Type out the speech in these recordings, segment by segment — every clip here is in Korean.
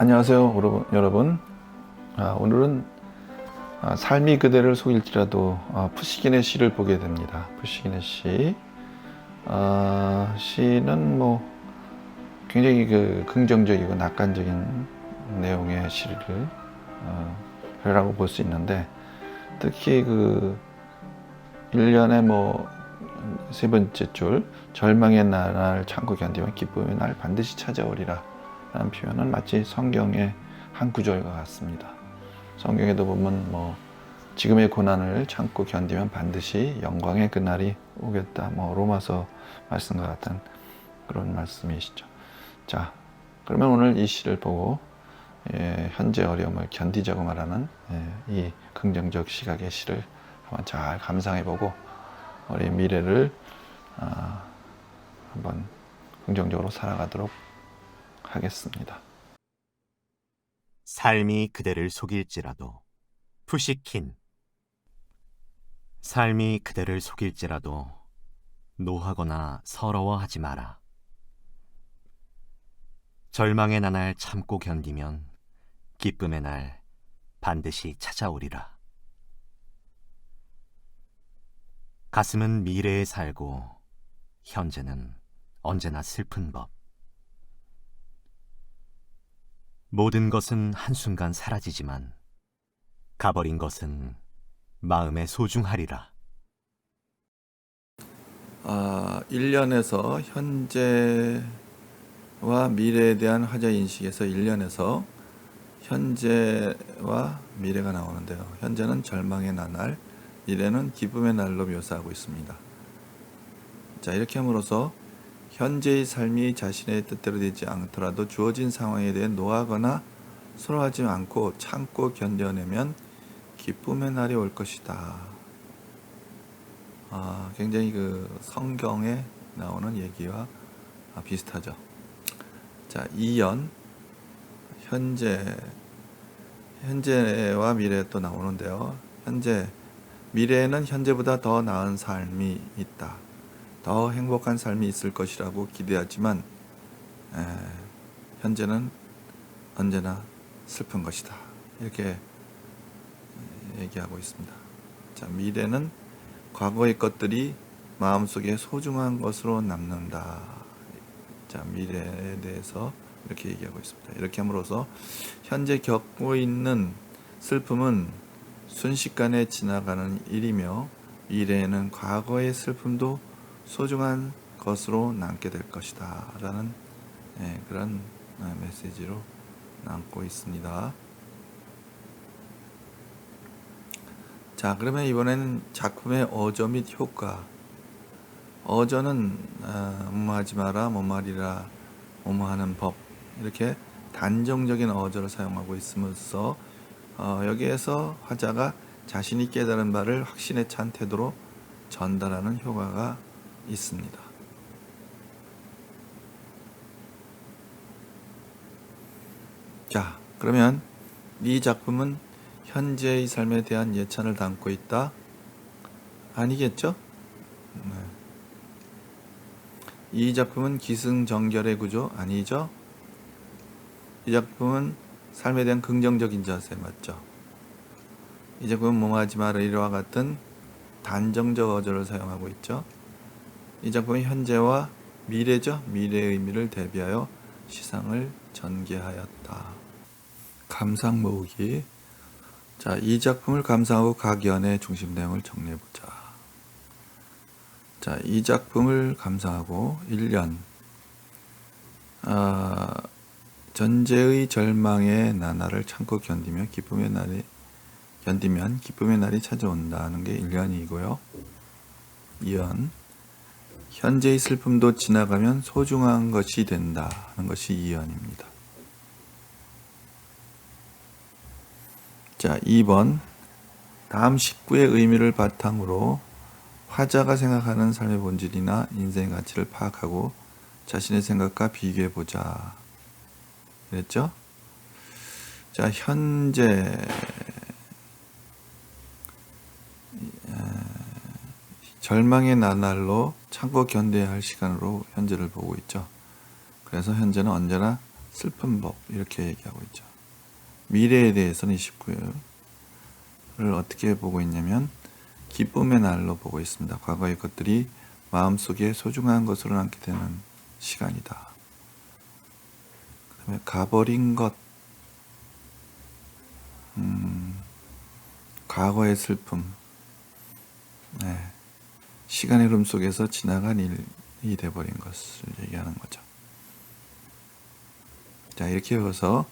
안녕하세요, 여러분. 오늘은 삶이 그대를 속일지라도 푸시킨의 시를 보게 됩니다. 푸시킨의 시. 시는 굉장히 긍정적이고 낙관적인 내용의 시라고 볼 수 있는데, 특히 1년의 세 번째 줄, 절망의 날을 참고 견디면 기쁨의 날 반드시 찾아오리라 라는 표현은 마치 성경의 한 구절과 같습니다. 성경에도 보면 지금의 고난을 참고 견디면 반드시 영광의 그날이 오겠다. 로마서 말씀과 같은 그런 말씀이시죠. 자, 그러면 오늘 이 시를 보고 현재 어려움을 견디자고 말하는 이 긍정적 시각의 시를 한번 잘 감상해보고 우리 미래를 한번 긍정적으로 살아가도록 하겠습니다. 삶이 그대를 속일지라도. 푸시킨. 삶이 그대를 속일지라도 노하거나 서러워하지 마라. 절망의 나날 참고 견디면 기쁨의 날 반드시 찾아오리라. 가슴은 미래에 살고 현재는 언제나 슬픈 법. 모든 것은 한순간 사라지지만 가버린 것은 마음에 소중하리라. 1년에서 현재와 미래에 대한 화자인식에서 1년에서 현재와 미래가 나오는데요. 현재는 절망의 나날, 미래는 기쁨의 날로 묘사하고 있습니다. 자, 이렇게 함으로써 현재의 삶이 자신의 뜻대로 되지 않더라도 주어진 상황에 대해 노하거나 서러워하지 않고 참고 견뎌내면 기쁨의 날이 올 것이다. 굉장히 성경에 나오는 얘기와 비슷하죠. 자, 2연 현재와 미래 또 나오는데요. 미래에는 현재보다 더 나은 삶이 있다. 더 행복한 삶이 있을 것이라고 기대하지만 현재는 언제나 슬픈 것이다. 이렇게 얘기하고 있습니다. 자, 미래는 과거의 것들이 마음속에 소중한 것으로 남는다. 자, 미래에 대해서 이렇게 얘기하고 있습니다. 이렇게 함으로써 현재 겪고 있는 슬픔은 순식간에 지나가는 일이며 미래에는 과거의 슬픔도 소중한 것으로 남게 될 것이다 라는 그런 메시지로 남고 있습니다. 자, 그러면 이번에는 작품의 어조 및 효과. 어조는 뭐하지 마라, 뭐말이라, 뭐하는 법, 이렇게 단정적인 어조를 사용하고 있으면서 여기에서 화자가 자신이 깨달은 바를 확신에 찬 태도로 전달하는 효과가 있습니다. 자, 그러면 이 작품은 현재의 삶에 대한 예찬을 담고 있다? 아니겠죠? 이 작품은 기승전결의 구조? 아니죠? 이 작품은 삶에 대한 긍정적인 자세 맞죠? 이 작품은 뭐하지 마라 이와 같은 단정적 어조를 사용하고 있죠. 이 작품은 현재와 미래죠. 미래의 의미를 대비하여 시상을 전개하였다. 감상 모으기. 자, 이 작품을 감상하고 각 연의 중심 내용을 정리해보자. 자, 이 작품을 감상하고 1년 전제의 절망의 나날을 참고 견디면 기쁨의 날이 찾아온다는 게 1년이고요. 2연 현재의 슬픔도 지나가면 소중한 것이 된다는 것이 2연입니다. 자, 2번 다음 19의 의미를 바탕으로 화자가 생각하는 삶의 본질이나 인생의 가치를 파악하고 자신의 생각과 비교해보자. 그랬죠? 자, 현재 절망의 나날로 참고 견뎌야 할 시간으로 현재를 보고 있죠. 그래서 현재는 언제나 슬픈 법 이렇게 얘기하고 있죠. 미래에 대해서는 29를 어떻게 보고 있냐면 기쁨의 날로 보고 있습니다. 과거의 것들이 마음속에 소중한 것으로 남게 되는 시간이다. 그다음에 가버린 것, 과거의 슬픔, 시간의 흐름 속에서 지나간 일이 돼버린 것을 얘기하는 거죠. 자, 이렇게 해서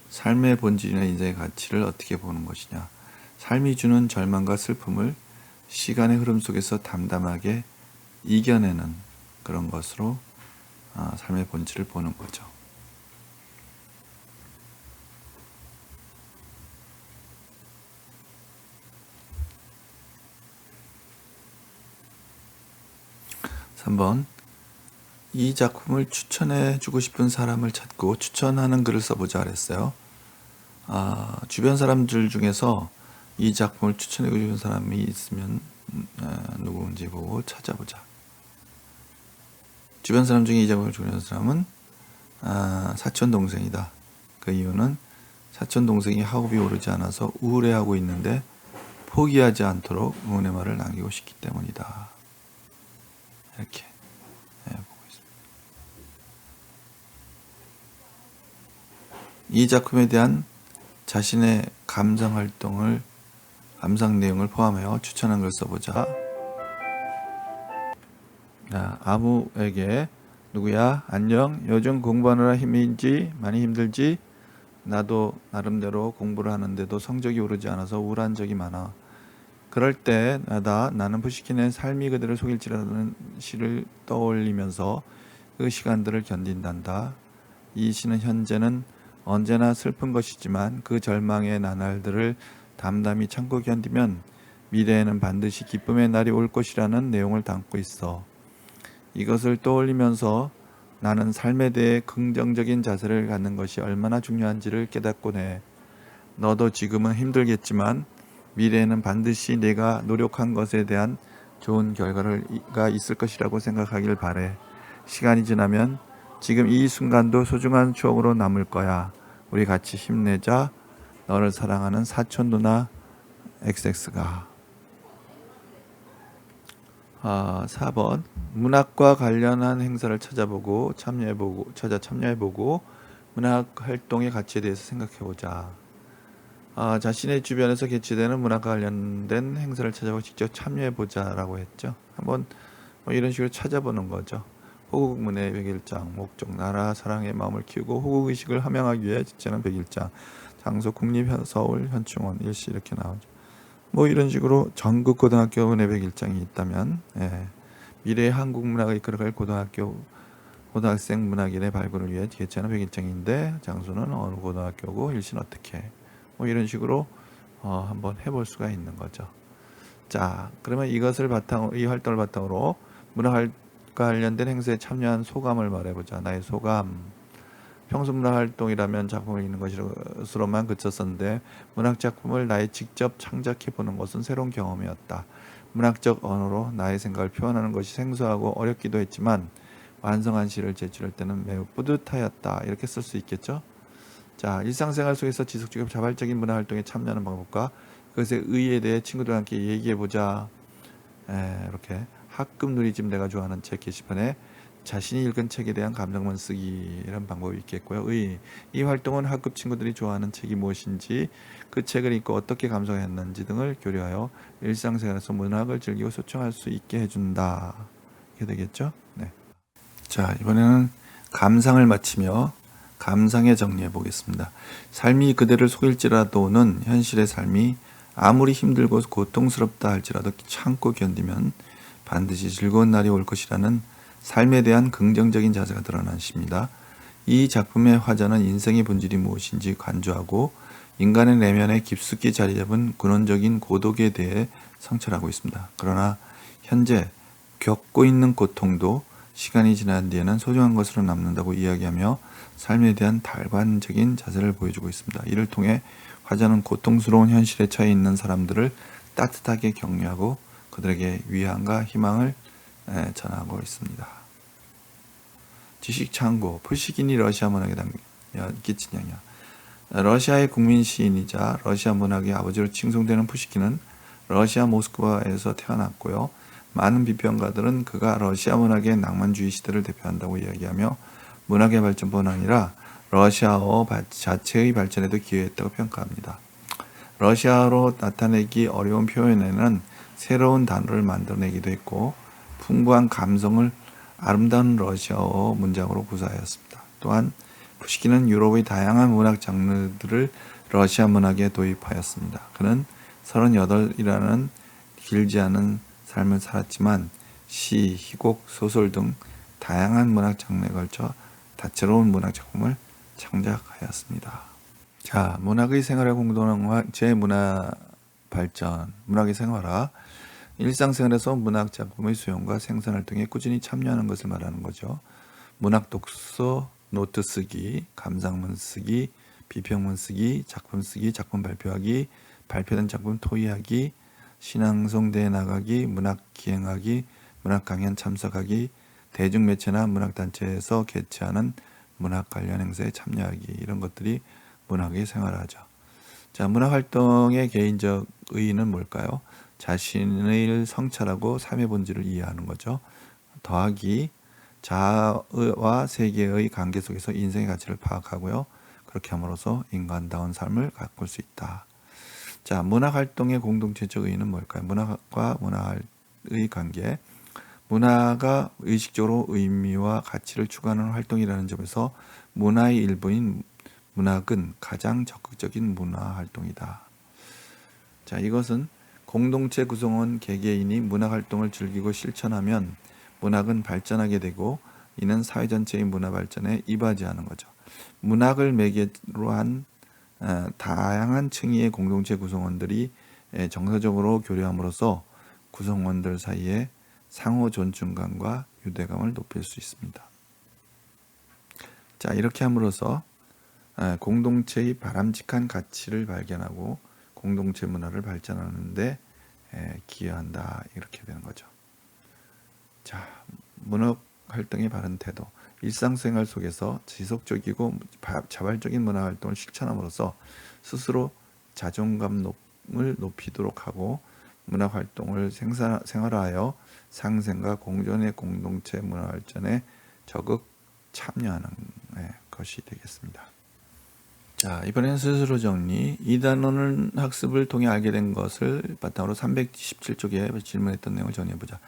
삶의 본질이나 인생의 가치를 어떻게 보는 것이냐. 삶이 주는 절망과 슬픔을 시간의 흐름 속에서 담담하게 이겨내는 그런 것으로 삶의 본질을 보는 거죠. (3번) 이 작품을 추천해주고 싶은 사람을 찾고 추천하는 글을 써보자 그랬어요. 주변 사람들 중에서 이 작품을 추천해주고 싶은 사람이 있으면 누구인지 보고 찾아보자. 주변 사람 중에 이 작품을 좋아하는 사람은 사촌 동생이다. 그 이유는 사촌 동생이 학업이 오르지 않아서 우울해하고 있는데 포기하지 않도록 응원의 말을 남기고 싶기 때문이다. 이렇게 보고 있습니다. 이 작품에 대한 자신의 감상 내용을 포함하여 추천한 걸 써보자. 아무에게 누구야? 안녕. 요즘 공부하느라 많이 힘들지? 나도 나름대로 공부를 하는데도 성적이 오르지 않아서 우울한 적이 많아. 그럴 때마다 나는 푸시킨의 삶이 그대를 속일지라는 시를 떠올리면서 그 시간들을 견딘단다. 이 시는 현재는 언제나 슬픈 것이지만 그 절망의 나날들을 담담히 참고 견디면 미래에는 반드시 기쁨의 날이 올 것이라는 내용을 담고 있어. 이것을 떠올리면서 나는 삶에 대해 긍정적인 자세를 갖는 것이 얼마나 중요한지를 깨닫곤 해. 너도 지금은 힘들겠지만 미래에는 반드시 내가 노력한 것에 대한 좋은 결과가 있을 것이라고 생각하길 바래. 시간이 지나면 지금 이 순간도 소중한 추억으로 남을 거야. 우리 같이 힘내자. 너를 사랑하는 사촌 누나 XX가. 4번 문학과 관련한 행사를 참여해보고 문학 활동의 가치에 대해서 생각해보자. 자신의 주변에서 개최되는 문학과 관련된 행사를 찾아보고 직접 참여해보자라고 했죠. 한번 이런 식으로 찾아보는 거죠. 호국문의 101장, 목적 나라 사랑의 마음을 키우고 호국의식을 함양하기 위해 지체는 101장, 장소 국립서울 현충원 일시 이렇게 나오죠. 이런 식으로 전국 고등학교 문예 101장이 있다면 미래의 한국 문학을 이끌어갈 고등학생 문학인의 발굴을 위해 개최하는 101장인데 장소는 어느 고등학교고 일시는 어떻게 이런 식으로 한번 해볼 수가 있는 거죠. 자, 그러면 이 활동을 바탕으로 문학과 관련된 행사에 참여한 소감을 말해보자. 나의 소감. 평소 문학 활동이라면 작품을 읽는 것으로만 그쳤었는데 문학 작품을 나의 직접 창작해 보는 것은 새로운 경험이었다. 문학적 언어로 나의 생각을 표현하는 것이 생소하고 어렵기도 했지만 완성한 시를 제출할 때는 매우 뿌듯하였다. 이렇게 쓸 수 있겠죠. 자, 일상생활 속에서 지속적이고 자발적인 문화 활동에 참여하는 방법과 그것의 의의에 대해 친구들과 함께 얘기해보자. 이렇게 학급 누리집 내가 좋아하는 책 게시판에 자신이 읽은 책에 대한 감정만 쓰기 이런 방법이 있겠고요. 이 활동은 학급 친구들이 좋아하는 책이 무엇인지 그 책을 읽고 어떻게 감상했는지 등을 교류하여 일상생활에서 문학을 즐기고 소통할 수 있게 해준다. 이렇게 되겠죠. 네. 자, 이번에는 감상을 마치며 감상에 정리해 보겠습니다. 삶이 그대를 속일지라도는 현실의 삶이 아무리 힘들고 고통스럽다 할지라도 참고 견디면 반드시 즐거운 날이 올 것이라는 삶에 대한 긍정적인 자세가 드러난 시입니다. 이 작품의 화자는 인생의 본질이 무엇인지 간주하고 인간의 내면에 깊숙이 자리 잡은 근원적인 고독에 대해 성찰하고 있습니다. 그러나 현재 겪고 있는 고통도 시간이 지난 뒤에는 소중한 것으로 남는다고 이야기하며 삶에 대한 달관적인 자세를 보여주고 있습니다. 이를 통해 화자는 고통스러운 현실에 처해 있는 사람들을 따뜻하게 격려하고 그들에게 위안과 희망을 전하고 있습니다. 지식 참고. 푸시킨이 러시아 문학에 끼친 영향. 러시아의 국민 시인이자 러시아 문학의 아버지로 칭송되는 푸시킨은 러시아 모스크바에서 태어났고요. 많은 비평가들은 그가 러시아 문학의 낭만주의 시대를 대표한다고 이야기하며 문학의 발전뿐 아니라 러시아어 자체의 발전에도 기여했다고 평가합니다. 러시아어로 나타내기 어려운 표현에는 새로운 단어를 만들어내기도 했고 풍부한 감성을 아름다운 러시아어 문장으로 구사하였습니다. 또한 푸시킨은 유럽의 다양한 문학 장르들을 러시아 문학에 도입하였습니다. 그는 38이라는 길지 않은 삶을 살았지만 시, 희곡, 소설 등 다양한 문학 장르에 걸쳐 다채로운 문학 작품을 창작하였습니다. 자, 문학의 생활의 공동화, 제문화 발전, 문학의 생활화. 일상생활에서 문학 작품의 수용과 생산 활동에 꾸준히 참여하는 것을 말하는 거죠. 문학 독서, 노트 쓰기, 감상문 쓰기, 비평문 쓰기, 작품 쓰기, 작품 발표하기, 발표된 작품 토의하기, 신앙송대에 나가기, 문학 기행하기, 문학 강연 참석하기, 대중매체나 문학단체에서 개최하는 문학 관련 행사에 참여하기, 이런 것들이 문학의 생활화죠. 자, 문학활동의 개인적 의의는 뭘까요? 자신을 성찰하고 삶의 본질을 이해하는 거죠. 더하기, 자아와 세계의 관계 속에서 인생의 가치를 파악하고요. 그렇게 함으로써 인간다운 삶을 가꿀 수 있다. 자, 문학활동의 공동체적 의의는 뭘까요? 문학과 문화의 관계. 문화가 의식적으로 의미와 가치를 추구하는 활동이라는 점에서 문화의 일부인 문학은 가장 적극적인 문화활동이다. 자, 이것은 공동체 구성원 개개인이 문학활동을 즐기고 실천하면 문학은 발전하게 되고 이는 사회 전체의 문화 발전에 이바지하는 거죠. 문학을 매개로 한 다양한 층위의 공동체 구성원들이 정서적으로 교류함으로써 구성원들 사이에 상호 존중감과 유대감을 높일 수 있습니다. 자, 이렇게 함으로써 공동체의 바람직한 가치를 발견하고 공동체 문화를 발전하는 데 기여한다, 이렇게 되는 거죠. 자, 문학 활동의 바른 태도. 일상생활 속에서 지속적이고 자발적인 문화 활동을 실천함으로써 스스로 자존감을 높이도록 하고 문학 활동을 생활화하여 상생과 공존의 공동체 문화 발전에 적극 참여하는 것이 되겠습니다. 자, 이번에는 스스로 정리. 이 단어는 학습을 통해 알게 된 것을 바탕으로 317쪽에 질문했던 내용을 정리해보자.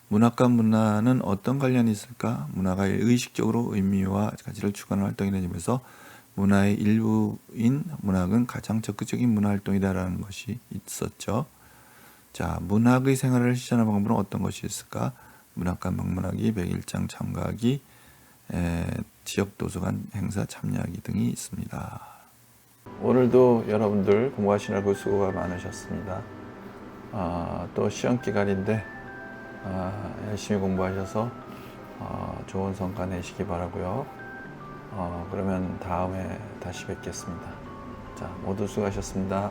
문학과 문화는 어떤 관련이 있을까? 문화가 의식적으로 의미와 가치를 추구하는 활동이라는 점에서 문화의 일부인 문학은 가장 적극적인 문화활동이다라는 것이 있었죠. 자, 문학의 생활을 실천하는 방법은 어떤 것이 있을까? 문학과 명문하기, 백일장 참가하기, 지역도서관 행사 참여하기 등이 있습니다. 오늘도 여러분들 공부하시느라고 수고가 많으셨습니다. 또 시험 기간인데 열심히 공부하셔서 좋은 성과 내시기 바라고요. 그러면 다음에 다시 뵙겠습니다. 자, 모두 수고하셨습니다.